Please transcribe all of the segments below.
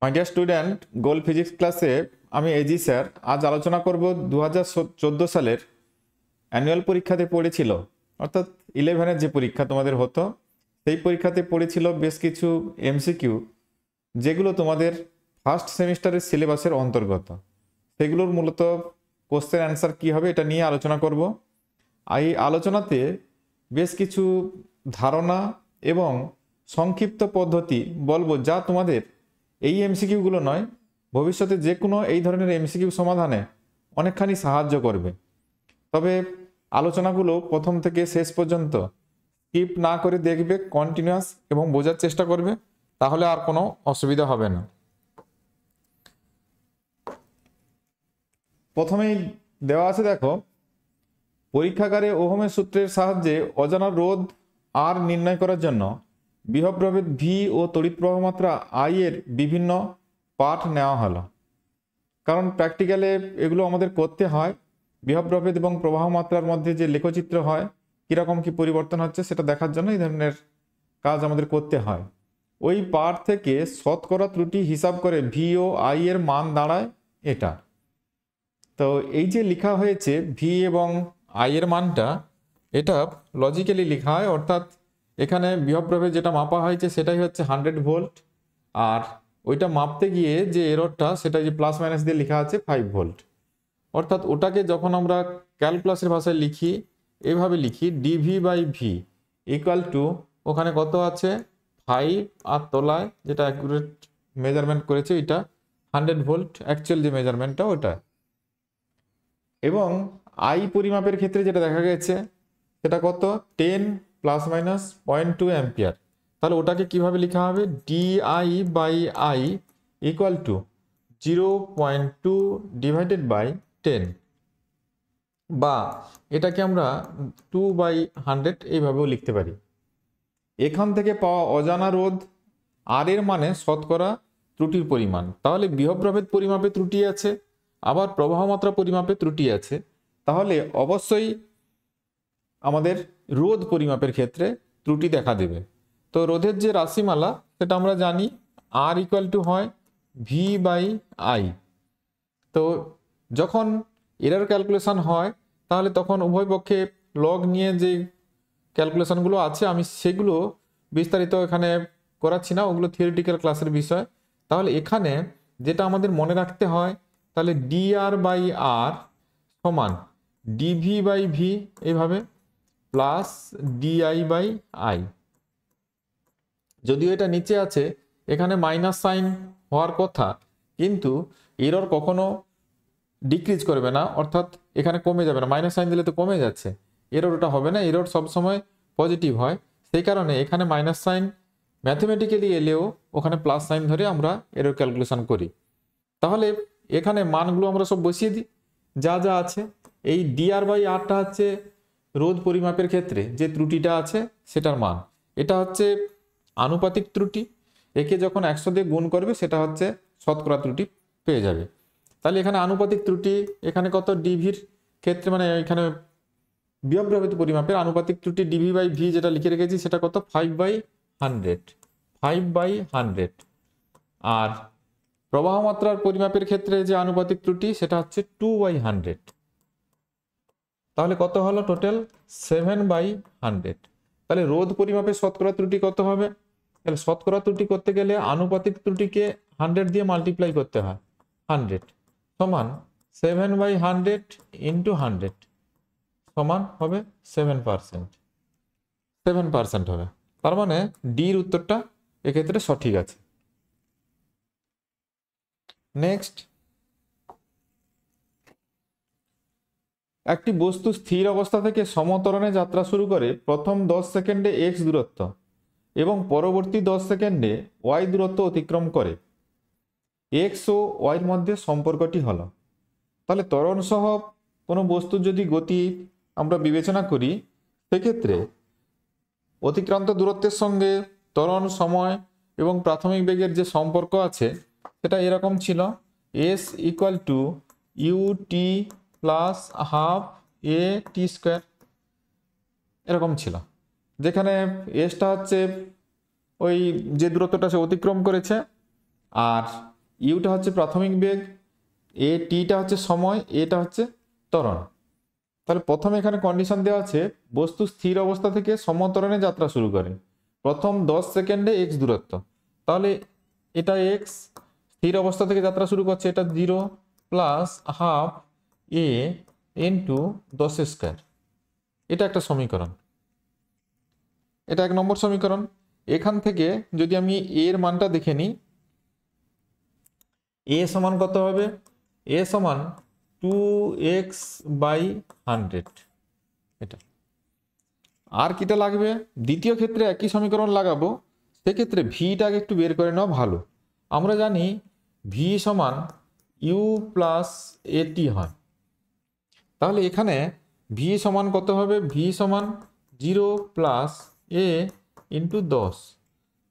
My dear student, goal physics ক্লাসে আমি AG sir আজ আলোচনা করব 2014 সালের অ্যানুয়াল পরীক্ষাতে পড়েছিল, অর্থাৎ 11-এর যে পরীক্ষা তোমাদের হতো সেই পরীক্ষাতে পড়েছিল বেশ কিছু এমসিকিউ, যেগুলো তোমাদের ফার্স্ট সেমিস্টারের সিলেবাসের অন্তর্গত। সেগুলোর মূলত কোশ্চেন অ্যান্সার কী হবে এটা নিয়ে আলোচনা করব। এই আলোচনাতে বেশ কিছু ধারণা এবং সংক্ষিপ্ত পদ্ধতি বলবো, যা তোমাদের এই এমসিকিউগুলো নয়, ভবিষ্যতে যে কোনো এই ধরনের এমসিকিউ সমাধানে অনেকখানি সাহায্য করবে। তবে আলোচনাগুলো প্রথম থেকে শেষ পর্যন্ত স্কিপ না করে দেখবে, কন্টিনিউয়াস এবং বোঝার চেষ্টা করবে, তাহলে আর কোনো অসুবিধা হবে না। প্রথমেই দেওয়া আছে, দেখো, পরীক্ষাগারে ওহমের সূত্রের সাহায্যে অজানা রোধ আর নির্ণয় করার জন্য বিভব প্রভেদ ভি ও তড়িৎ প্রবাহ মাত্রা আই এর বিভিন্ন পাঠ নেওয়া হলো। কারণ প্র্যাকটিক্যালে এগুলো আমাদের করতে হয়। বিভব প্রভেদ এবং প্রবাহ মাত্রার মধ্যে যে লেখচিত্র হয়, কীরকম কী পরিবর্তন হচ্ছে সেটা দেখার জন্য এই ধরনের কাজ আমাদের করতে হয়। ওই পাঠ থেকে শতকরা ত্রুটি হিসাব করে ভি ও আই এর মান দাঁড়ায় এটা। তো এই যে লেখা হয়েছে ভি এবং আই এর মানটা, এটা লজিক্যালি লেখা হয়, অর্থাৎ এখানে বিভব প্রভেদ যেটা মাপা হয়েছে সেটাই হচ্ছে 100 ভোল্ট, আর ওইটা মাপতে গিয়ে যে এররটা সেটা যে প্লাস মাইনাস দিয়ে লেখা আছে 5 ভোল্ট। অর্থাৎ ওটাকে যখন আমরা ক্যালকুলাসের ভাষায় লিখি, এভাবে লিখি dv by V equal to, ওখানে কত আছে 5, আর তলায় যেটা অ্যাকুরেট মেজারমেন্ট করেছে ওইটা 100 ভোল্ট, অ্যাকচুয়াল যে মেজারমেন্টটা ওটা। এবং আই পরিমাপের ক্ষেত্রে যেটা দেখা গেছে সেটা কত 10 প্লাস মাইনাস 0.2 অ্যাম্পিয়ার। তাহলে ওটাকে কিভাবে লেখা হবে, di by I equal to 0.2 divided by 10, বা এটাকে আমরা 2/100 এইভাবেও লিখতে পারি। এখান থেকে পাওয়া অজানা রোধ আর এর মানে শতকরা ত্রুটির পরিমাণ। তাহলে বিভব প্রভেদ পরিমাপে ত্রুটি আছে, আবার প্রবাহ মাত্রা পরিমাপে ত্রুটি আছে, তাহলে অবশ্যই আমাদের রোধ পরিমাপের ক্ষেত্রে ত্রুটি দেখা দেবে। তো রোধের যে রাশিমালা সেটা আমরা জানি, আর ইকুয়াল টু হয় ভি বাই আই। তো যখন এরর ক্যালকুলেশন হয় তাহলে তখন উভয় পক্ষে লগ নিয়ে যে ক্যালকুলেশনগুলো আছে আমি সেগুলো বিস্তারিত এখানে করাচ্ছি না, ওগুলো থিওরিটিক্যাল ক্লাসের বিষয়। তাহলে এখানে যেটা আমাদের মনে রাখতে হয়, তাহলে ডি আর বাই আর সমান ডিভি বাই ভি এইভাবে প্লাস ডিআই বাই আই। যদিও এটা নিচে আছে, এখানে মাইনাস সাইন হওয়ার কথা, কিন্তু এরর কখনো ডিক্রিজ করবে না, অর্থাৎ এখানে কমে যাবে না। মাইনাস সাইন দিলে তো কমে যাচ্ছে, এরর ওটা হবে না, এরর সবসময় পজিটিভ হয়। সেই কারণে এখানে মাইনাস সাইন ম্যাথমেটিক্যালি এলেও ওখানে প্লাস সাইন ধরে আমরা এরর ক্যালকুলেশন করি। তাহলে এখানে মানগুলো আমরা সব বসিয়ে দিই যা যা আছে। এই ডিআর বাই আরটা হচ্ছে রোধ পরিমাপের ক্ষেত্রে যে ত্রুটিটা আছে সেটার মান। এটা হচ্ছে আনুপাতিক ত্রুটি, একে যখন 100 দিয়ে গুণ করবে সেটা হচ্ছে শতকরা ত্রুটি পেয়ে যাবে। তাহলে এখানে আনুপাতিক ত্রুটি, এখানে কত ডিভির ক্ষেত্রে, মানে এখানে বিভব প্রভেদ পরিমাপের আনুপাতিক ত্রুটি ডিভি বাই ভি যেটা লিখে রেখেছি সেটা কত 5/100, 5/100। আর প্রবাহ মাত্রার পরিমাপের ক্ষেত্রে যে আনুপাতিক ত্রুটি সেটা হচ্ছে 2/100। তাহলে কত হলো টোটাল 7/100। তাহলে রোধ পরিমাপের শতকরা ত্রুটি কত হবে, তাহলে শতকরা ত্রুটি করতে গেলে আনুপাতিক ত্রুটিকে 100 দিয়ে মাল্টিপ্লাই করতে হয়, 100 সমান 7/100 ইন্টু 100 সমান হবে 7%, 7% হবে। তার মানে ডির উত্তরটা এক্ষেত্রে সঠিক আছে। নেক্সট, একটি বস্তু স্থির অবস্থা থেকে সমত্বরণে যাত্রা শুরু করে প্রথম 10 সেকেন্ডে এক্স দূরত্ব এবং পরবর্তী 10 সেকেন্ডে ওয়াই দূরত্ব অতিক্রম করে, এক্স ও ওয়াইয়ের মধ্যে সম্পর্কটি হলো। তাহলে ত্বরণ সহ কোনো বস্তুর যদি গতি আমরা বিবেচনা করি, সেক্ষেত্রে অতিক্রান্ত দূরত্বের সঙ্গে ত্বরণ সময় এবং প্রাথমিক বেগের যে সম্পর্ক আছে সেটা এরকম ছিল, S equal to U T plus half A T square, এরকম ছিল। যেখানে এসটা হচ্ছে ওই যে দূরত্বটা সে অতিক্রম করেছে, আর ইউটা হচ্ছে প্রাথমিক বেগ, এ টিটা হচ্ছে সময়, এটা হচ্ছে ত্বরণ। তাহলে প্রথমে এখানে কন্ডিশন দেওয়া আছে বস্তু স্থির অবস্থা থেকে সমত্বরণে যাত্রা শুরু করে প্রথম 10 সেকেন্ডে এক্স দূরত্ব। তাহলে এটা এক্স স্থির অবস্থা থেকে যাত্রা শুরু করছে, এটা 0 প্লাস হাফ এ ইন্টু 10 স্কোয়ার। এটা একটা সমীকরণ, এটা 1 নম্বর সমীকরণ। এখান থেকে যদি আমি এর মানটা দেখে নিই, এ সমান কত হবে? এ সমান 2x/100। এটা আর কিটা লাগবে? দ্বিতীয় ক্ষেত্রে একই সমীকরণ লাগাবো, সেক্ষেত্রে ভিটাকে একটু বের করে নেওয়া ভালো। আমরা জানি ভি সমান ইউ প্লাস এটি হয়। তাহলে এখানে ভি সমান কত হবে? ভি সমান 0 প্লাস এ ইন্টু 10।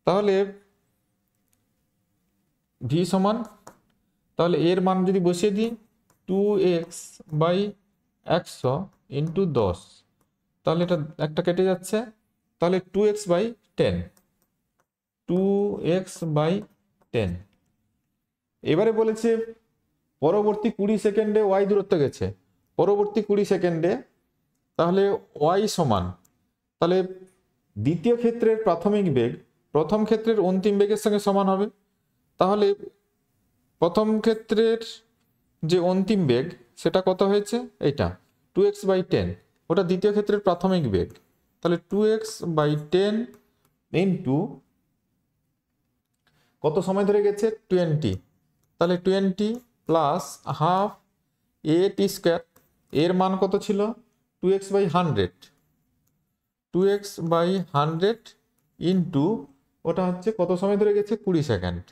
তাহলে ভি সমান, তাহলে এর মান যদি বসিয়ে দিই 2x/100 ইন্টু 10, তাহলে এটা একটা কেটে যাচ্ছে, তাহলে 2x/10, 2x/10। এবারে বলেছে পরবর্তী 20 সেকেন্ডে ওয়াই দূরত্ব গেছে, পরবর্তী 20 সেকেন্ডে, তাহলে ওয়াই সমান, তাহলে দ্বিতীয় ক্ষেত্রের প্রাথমিক বেগ প্রথম ক্ষেত্রের অন্তিম বেগের সঙ্গে সমান হবে। তাহলে প্রথম ক্ষেত্রের যে অন্তিম বেগ সেটা কত হয়েছে? এইটা 2x/10, ওটা দ্বিতীয় ক্ষেত্রের প্রাথমিক বেগ। তাহলে 2x/10 ইন্টু কত সময় ধরে গেছে? 20। তাহলে 20 প্লাস হাফ এ টি স্কোয়ার, এর মান কত ছিল? 2x/100, 2x/100 ইন্টু ওটা হচ্ছে কত সময় ধরে গেছে? 20 সেকেন্ড,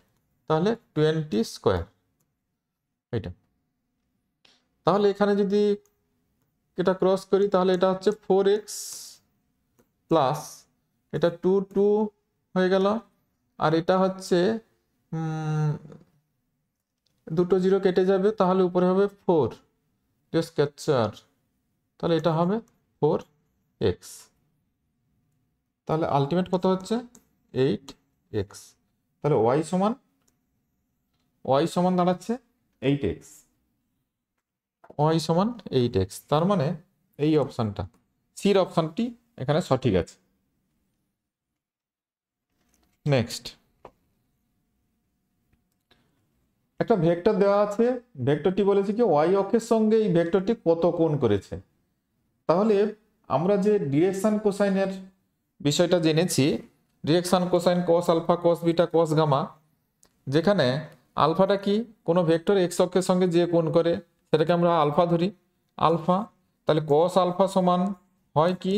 তাহলে 20 স্কোয়ার। এটা তাহলে এখানে যদি এটা ক্রস করি, তাহলে এটা হচ্ছে 4x প্লাস এটা 2 হয়ে গেল, আর এটা হচ্ছে দুটো 0 কেটে যাবে, তাহলে উপরে হবে 4 স্কোয়ার, তাহলে এটা হবে 4x। তাহলে আলটিমেট কত হচ্ছে? 8x। তাহলে y সমান দাঁড়াচ্ছে 8x, y সমান 8x। তার মানে এই অপশানটা, সির অপশানটি এখানে সঠিক আছে। নেক্সট, একটা ভেক্টর দেওয়া আছে, ভেক্টরটি বলেছে কি ওয়াই অক্ষের সঙ্গে এই ভেক্টরটি কত কোণ করেছে। তাহলে আমরা যে ডিরেকশন কোসাইনের বিষয়টা জেনেছি, direction cosine cos alpha cos beta cos gamma, যেখানে আলফাটা কি? কোনো ভেক্টর এক্স অক্ষের সঙ্গে যে কোণ করে সেটাকে আমরা আলফা ধরি, আলফা। তাহলে কস আলফা সমান হয় কি?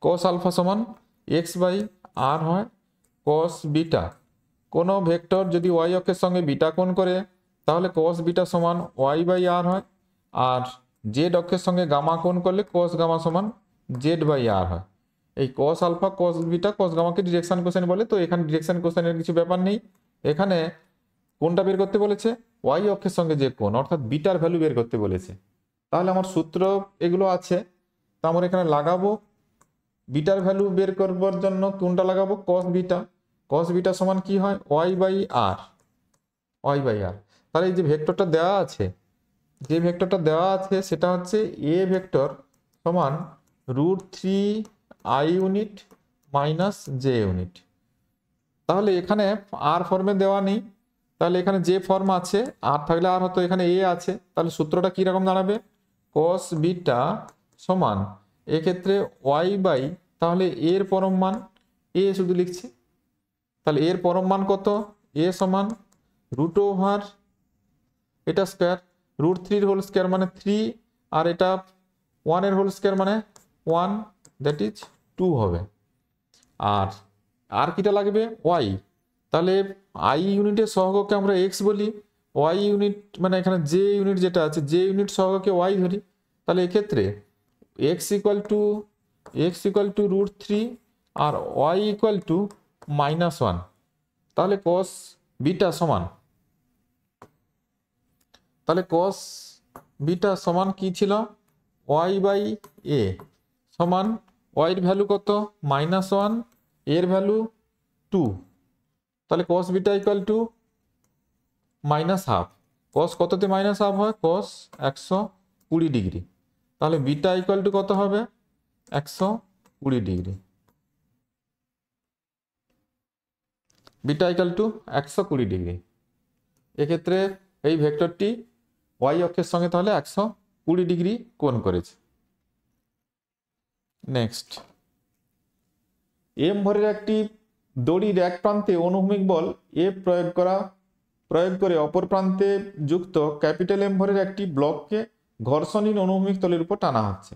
কস আলফা সমান x/r হয়। কস বিটা, কোনো ভেক্টর যদি ওয়াই অক্ষের সঙ্গে বিটা কোণ করে তাহলে কস বিটা সমান y/r হয়। আর জেড অক্ষের সঙ্গে গামা কোণ করলে কস গামা সমান z/r হয়। এই cos alpha cos beta cos গামাকে ডিরেকশন কোসাইন বলে। তো এখানে ডিরেকশন কোসাইনের কিছু ব্যাপার নেই, এখানে কোনটা বের করতে বলেছে? ওয়াই অক্ষের সঙ্গে যে কোণ, অর্থাৎ বিটার ভ্যালু বের করতে বলেছে। তাহলে আমার সূত্র এগুলো আছে, তা আমরা এখানে লাগাবো। বিটার ভ্যালু বের করবার জন্য কোনটা লাগাবো? কস বিটা। কস বিটা সমান কি হয়? y/r, y/r। তাহলে এই যে ভেক্টরটা দেওয়া আছে, যে ভেক্টরটা দেওয়া আছে সেটা হচ্ছে এ ভেক্টর সমান √3i unit minus J unit. তাহলে এখানে আর ফর্মে দেওয়া নেই, তাহলে এখানে যে ফর্ম আছে, আর থাকলে আর হতো, এখানে এ আছে। তাহলে সূত্রটা কীরকম দাঁড়াবে? কস বিটা সমান এক্ষেত্রে y/, তাহলে এর পরম মান এ শুধু লিখছি, তাহলে এর পরম মান কত? এ সমান √, এটা স্কোয়ার, √3 হোল স্কোয়ার মানে 3, আর এটা 1 হোল স্কোয়ার মানে 1, দ্যাট ইজ 2 হবে। আর কিটা লাগবে? ওয়াই। তাহলে আই ইউনিটের সহগকে আমরা এক্স বলি, ওয়াই ইউনিট মানে এখানে জে ইউনিট যেটা আছে, জে ইউনিট সহগকে ওয়াই ধরি। তাহলে এক্ষেত্রে x ইকুয়াল টু √3 আর y ইকুয়াল টু -1। তাহলে cos বিটা সমান, তাহলে cos বিটা সমান কি ছিল? y/a সমান y এর ভ্যালু কত? -1 এর ভ্যালু 2, তাহলে cos beta equal to minus half. Cos কততে মাইনাস হাফ হয়? Cos 120 degree. তাহলে বিটা ইকুয়াল টু কত হবে? 120 degree. Beta equal to 120 degree. এক্ষেত্রে এই ভেক্টরটি ওয়াই অক্ষের সঙ্গে তাহলে 120 ডিগ্রি কোণ করেছে। নেক্সট, এম ভরের একটি দড়ির এক প্রান্তে অনুভূমিক বল এফ প্রয়োগ করে অপর প্রান্তে যুক্ত ক্যাপিটাল এম ভরের একটি ব্লককে ঘর্ষণহীন অনুভূমিক তলের উপর টানা হচ্ছে।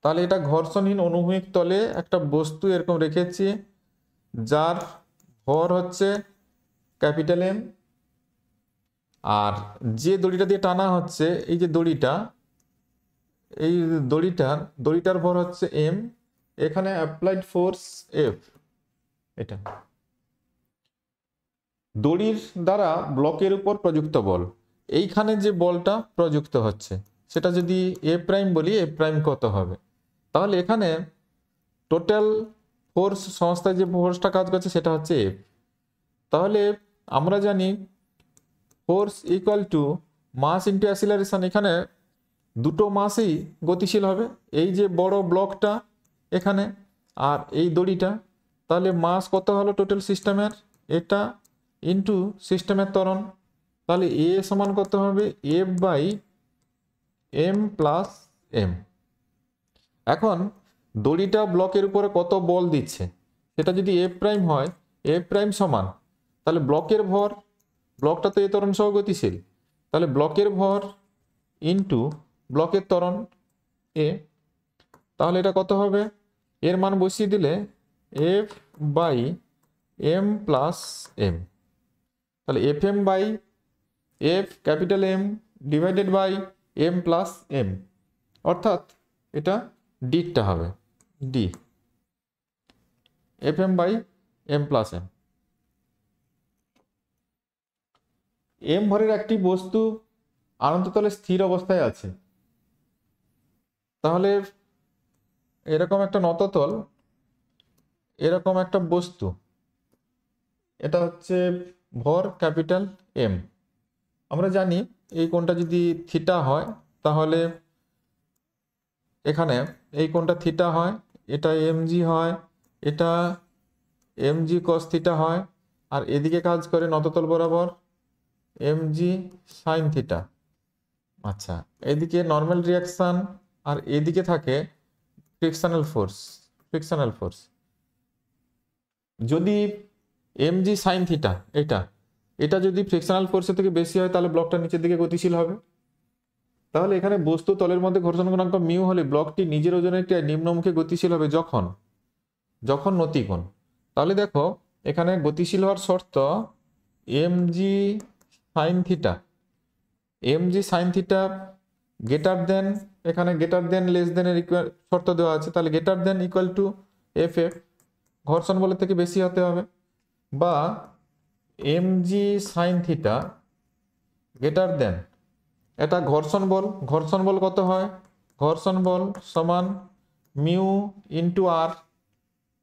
তাহলে এটা ঘর্ষণহীন অনুভূমিক তলে একটা বস্তু এরকম রেখেছি, যার ভর হচ্ছে ক্যাপিটাল এম, আর যে দড়িটা দিয়ে টানা হচ্ছে, এই যে দড়িটার ভর হচ্ছে এম, এখানে অ্যাপ্লাইড ফোর্স এফ। এটা দড়ির দ্বারা ব্লকের উপর প্রযুক্ত বল, এইখানে যে বলটা প্রযুক্ত হচ্ছে সেটা যদি এ প্রাইম বলি, এ প্রাইম কত হবে? তাহলে এখানে টোটাল ফোর্স সংস্থায় যে ফোর্সটা কাজ করছে সেটা হচ্ছে এফ। তাহলে আমরা জানি force equal to mass into acceleration. এখানে দুটো মাসই গতিশীল হবে, এই যে বড় ব্লকটা এখানে আর এই দড়িটা। তাহলে মাস কত হলো টোটাল সিস্টেমের? এটা ইন্টু সিস্টেমের ত্বরণ। তাহলে এ সমান কত হবে? F by M plus M. এখন দড়িটা ব্লকের উপরে কত বল দিচ্ছে সেটা যদি এফ প্রাইম হয়, এফ প্রাইম সমান, তাহলে ব্লকের ভর, ব্লকটা তো এ ত্বরণ সহ গতিশীল, তাহলে ব্লকের ভর ইন্টু ব্লকের ত্বরণ এ। তাহলে এটা কত হবে? এর মান বসিয়ে দিলে F by M plus M. তাহলে F M by F capital M divided by M plus M, অর্থাৎ এটা ডিটা হবে d, F M by M plus M. M ভরের একটি বস্তু আনন্ততলে স্থির অবস্থায় আছে। তাহলে এরকম একটা নততল, এরকম একটা বস্তু, এটা হচ্ছে ভর ক্যাপিটাল এম। আমরা জানি এই কোণটা যদি থিটা হয় তাহলে এখানে এই কোণটা থিটা হয়, এটা এমজি হয়, এটা এমজি কস থিটা হয়, আর এদিকে কাজ করে নততল বরাবর এমজি সাইন থিটা। আচ্ছা, এদিকে নর্মাল রিয়াকশান আর এদিকে থাকে ফ্রিকশনাল ফোর্স। যদি এমজি সাইন থিটা এটা যদি ফ্রিকশনাল ফোর্সের থেকে বেশি হয় তাহলে ব্লকটা নিচের দিকে গতিশীল হবে। তাহলে এখানে বস্তু তলের মধ্যে ঘর্ষণ গুণাঙ্ক মিউ হলে ব্লকটি নিজের ওজনে একটি নিম্নমুখী গতিশীল হবে যখন নতিকোণ। তাহলে দেখো এখানে গতিশীল হওয়ার শর্ত এমজি সাইন থিটা গ্রেটার দেন, এখানে গ্রেটার দেন লেস দেনের শর্ত দেওয়া আছে, তাহলে greater than equal to F F, ঘর্ষণ বলের থেকে বেশি হতে হবে, বা এমজি সাইন থিটা গ্রেটার দেন, এটা ঘর্ষণ বল কত হয়? ঘর্ষণ বল সমান মিউ ইন্টু আর,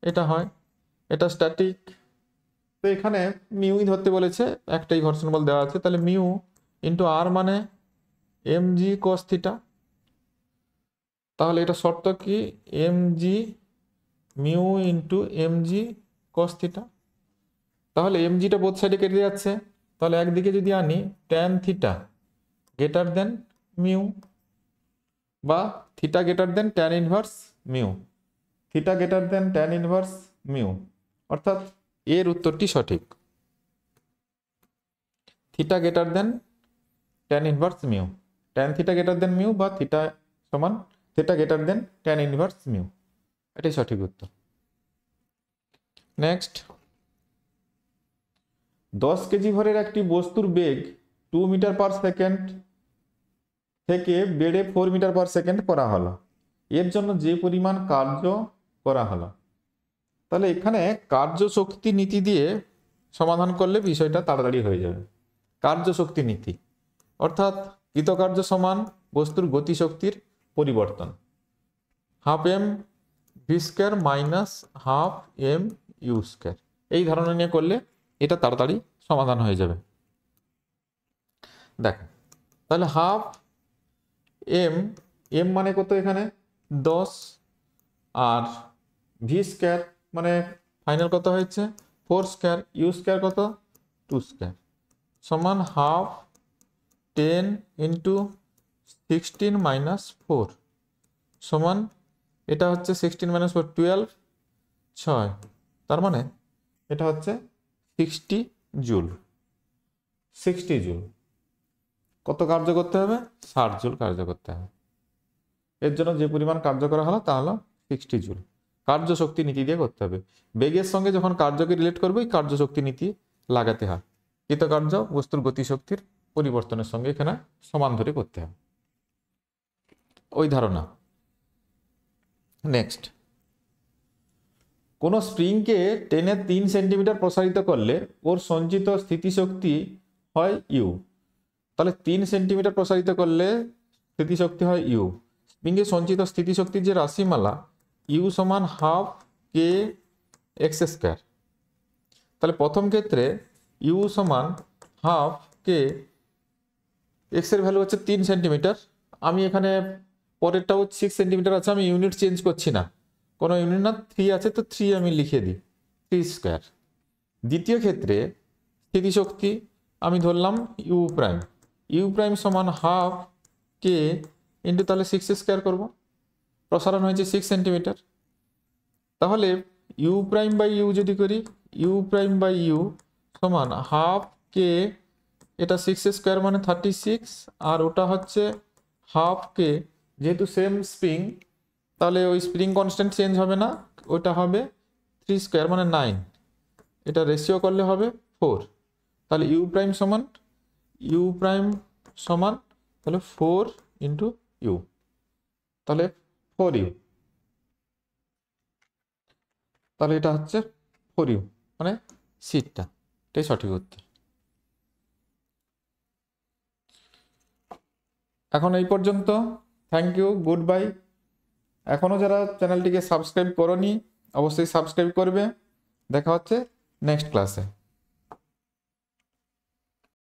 এটা হয়, এটা স্ট্যাটিক। তো এখানে মিউই ধরতে বলেছে, একটাই ঘর্ষণ বল দেওয়া আছে, তাহলে মিউ ইন্টু আর মানে এমজি কস থিটা। তাহলে এটা শর্ত কি? MG mu into MG cos theta. তাহলে এমজিটা বোথ সাইডে কেটে যাচ্ছে, তাহলে একদিকে যদি আনি tan theta greater than mu, বা theta greater than tan inverse mu, অর্থাৎ এর উত্তরটি সঠিক, theta greater than tan inverse mu, tan theta greater than mu বা থিটা সমান theta greater than tan inverse mu, এটাই সঠিক উত্তর। নেক্সট, 10 কেজি ভরের একটি বস্তুর বেগ 2 মিটার পার সেকেন্ড থেকে বেড়ে 4 মিটার পার সেকেন্ড করা হলো, এর জন্য যে পরিমাণ কার্য করা হলো। তাহলে এখানে কার্য শক্তি নীতি দিয়ে সমাধান করলে বিষয়টা তাড়াতাড়ি হয়ে যাবে। কার্য শক্তি নীতি অর্থাৎ কৃতকার্য সমান বস্তুর গতিশক্তির পরিবর্তন, half M V square minus half M U square. এই ধারণা নিয়ে করলে এটা তাড়াতাড়ি সমাধান হয়ে যাবে। দেখো তাহলে হাফ এম, এম মানে কত এখানে 10, আর ভি স্কোয়ার মানে ফাইনাল কত হয়েছে 4 স্কোয়ার, ইউ স্কোয়ার কত 2 স্কোয়ার, সমান হাফ 10 ইন্টু 16 মাইনাস 4 সমান, এটা হচ্ছে 16 মাইনাস 4 12, 6, তার মানে এটা হচ্ছে 60 জুল। 60 জুল। কত কার্য করতে হবে 60 জুল কার্য করতে হবে। এর জন্য যে পরিমাণ কার্য করা হলো তা হলো 60 জুল। কার্য শক্তি নীতি দিয়ে করতে হবে। বেগের সঙ্গে যখন কার্যকে রিলেট করবে কার্য শক্তি নীতি লাগাতে হয়। কৃতকার্য বস্তুর গতিশক্তির পরিবর্তনের সঙ্গে এখানে সমান ধরে করতে হবে, ওই ধারণা। নেক্সট, কোন স্প্রিংকে টেনে 3 সেন্টিমিটার প্রসারিত করলে ওর সঞ্চিত স্থিতিশক্তি হয় ইউ। তাহলে 3 সেন্টিমিটার প্রসারিত করলে স্থিতিশক্তি হয় ইউ। স্প্রিংয়ে সঞ্চিত স্থিতিশক্তির যে রাশিমালা ইউ সমান হাফ কে এক্স স্কোয়ার। তাহলে প্রথম ক্ষেত্রে ইউ সমান হাফ কে এক্স এর ভ্যালু হচ্ছে 3 সেন্টিমিটার। আমি এখানে পরেরটাও 6 সেন্টিমিটার আছে, আমি ইউনিট চেঞ্জ করছি না, কোনো ইউনিট না, 3 আছে তো 3 আমি লিখে দিই 3 স্কোয়ার। দ্বিতীয় ক্ষেত্রে স্থিতিশক্তি আমি ধরলাম ইউ প্রাইম, ইউ প্রাইম সমান হাফ কে ইন্টু তাহলে 6 স্কোয়ার করবো, প্রসারণ হয়েছে 6 সেন্টিমিটার। তাহলে ইউ প্রাইম বাই ইউ যদি করি, ইউ প্রাইম বাই ইউ সমান হাফ কে, এটা 6 স্কোয়ার মানে 36, আর ওটা হচ্ছে হাফ কে, যেহেতু সেম স্প্রিং তাহলে ওই স্প্রিং কনস্ট্যান্ট চেঞ্জ হবে না, ওটা হবে 3 স্কোয়ার মানে 9, এটা রেশিও করলে হবে 4। তাহলে ইউ প্রাইম সমান তাহলে 4 ইন্টু ইউ, তাহলে 4u, তাহলে এটা হচ্ছে 4u মানে সিটটা, এটাই সঠিক উত্তর। এখন এই পর্যন্ত, থ্যাংক ইউ, গুড বাই। এখনও যারা চ্যানেলটিকে সাবস্ক্রাইব করোনি অবশ্যই সাবস্ক্রাইব করবে। দেখা হচ্ছে নেক্সট ক্লাসে।